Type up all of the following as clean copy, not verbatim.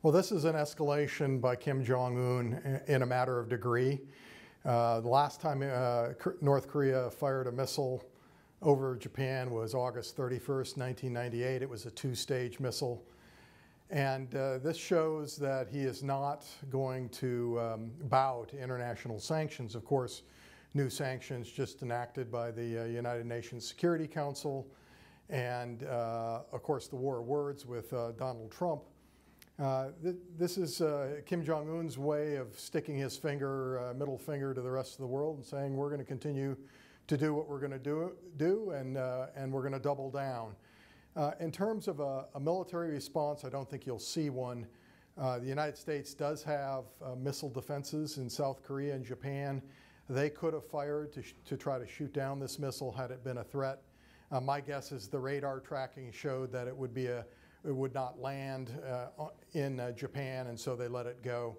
Well, this is an escalation by Kim Jong Un in a matter of degree. The last time North Korea fired a missile over Japan was August 31st, 1998. It was a two-stage missile. And this shows that he is not going to bow to international sanctions. Of course, new sanctions just enacted by the United Nations Security Council, and of course the war of words with Donald Trump. This is Kim Jong Un's way of sticking his middle finger to the rest of the world and saying we're going to continue to do what we're going to do and we're going to double down. In terms of a military response, I don't think you'll see one. The United States does have missile defenses in South Korea and Japan. They could have fired to try to shoot down this missile had it been a threat. My guess is the radar tracking showed that it would not land in Japan, and so they let it go.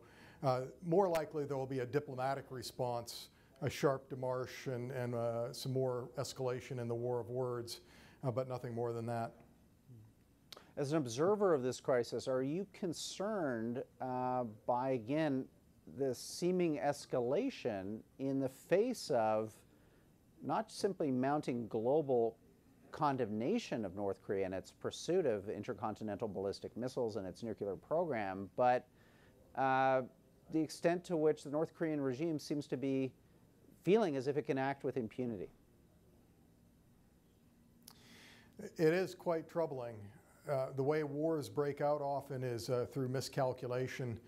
More likely there will be a diplomatic response, a sharp démarche, and some more escalation in the war of words, but nothing more than that. As an observer of this crisis, are you concerned by, again, this seeming escalation in the face of not simply mounting global condemnation of North Korea and its pursuit of intercontinental ballistic missiles and its nuclear program, but the extent to which the North Korean regime seems to be feeling as if it can act with impunity? It is quite troubling. The way wars break out often is through miscalculation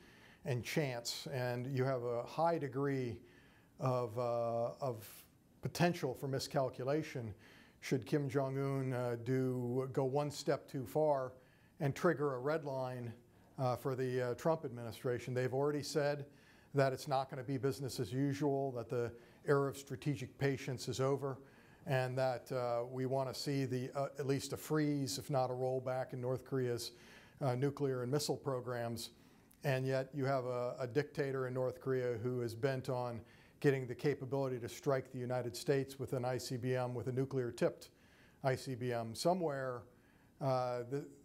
and chance, and you have a high degree of potential for miscalculation should Kim Jong Un go one step too far and trigger a red line for the Trump administration. They've already said that it's not going to be business as usual, that the era of strategic patience is over, and that we want to see at least a freeze, if not a rollback, in North Korea's nuclear and missile programs. And yet you have a dictator in North Korea who is bent on getting the capability to strike the United States with an ICBM, with a nuclear-tipped ICBM. Somewhere,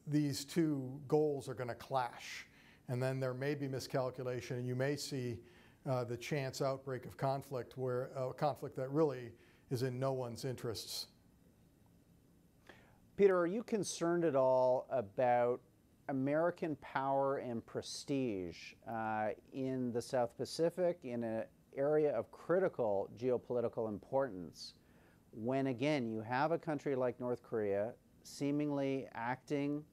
these two goals are going to clash, and then there may be miscalculation, and you may see the chance outbreak of conflict, where conflict that really is in no one's interests. Peter, are you concerned at all about American power and prestige in the South Pacific, in an area of critical geopolitical importance, when again you have a country like North Korea seemingly acting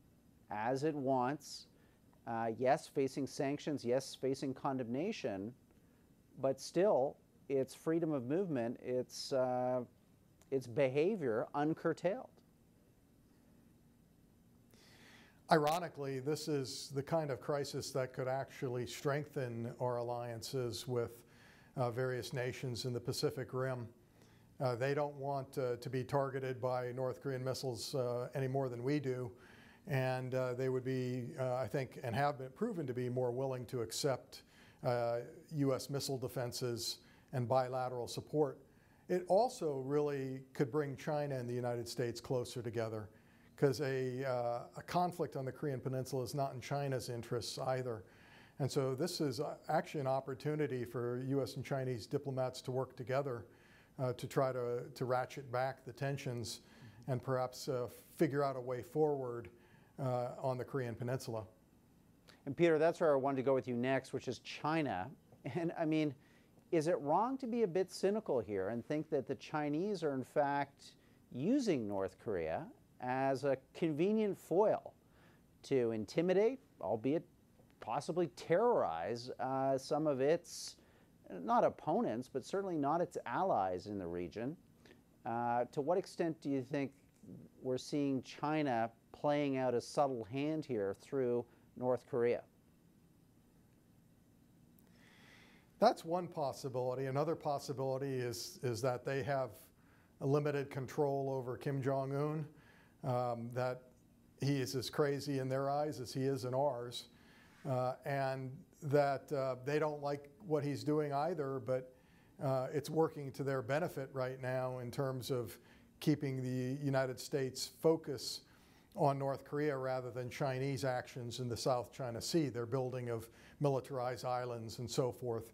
as it wants, yes, facing sanctions, yes, facing condemnation, but still its freedom of movement, its behavior uncurtailed? Ironically, this is the kind of crisis that could actually strengthen our alliances with various nations in the Pacific Rim. They don't want to be targeted by North Korean missiles any more than we do, and they would be, I think, and have been proven to be more willing to accept U.S. missile defenses and bilateral support. It also really could bring China and the United States closer together, because a conflict on the Korean Peninsula is not in China's interests either. And so this is actually an opportunity for U.S. and Chinese diplomats to work together to try to ratchet back the tensions and perhaps figure out a way forward on the Korean Peninsula. And Peter, that's where I wanted to go with you next, which is China. And I mean, is it wrong to be a bit cynical here and think that the Chinese are in fact using North Korea as a convenient foil to intimidate, albeit possibly terrorize some of its, not opponents, but certainly not its allies in the region? To what extent do you think we're seeing China playing out a subtle hand here through North Korea? That's one possibility. Another possibility is that they have a limited control over Kim Jong Un, that he is as crazy in their eyes as he is in ours, and that they don't like what he's doing either, but it's working to their benefit right now in terms of keeping the United States focus on North Korea rather than Chinese actions in the South China Sea, their building of militarized islands and so forth.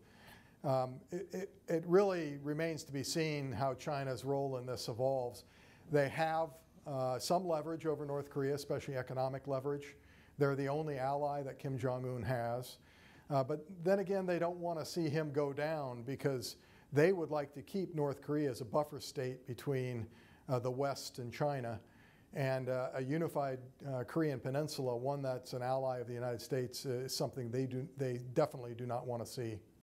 It really remains to be seen how China's role in this evolves. They have some leverage over North Korea, especially economic leverage. They're the only ally that Kim Jong Un has. But then again, they don't want to see him go down because they would like to keep North Korea as a buffer state between the West and China. And a unified Korean peninsula, one that's an ally of the United States, is something they definitely do not want to see.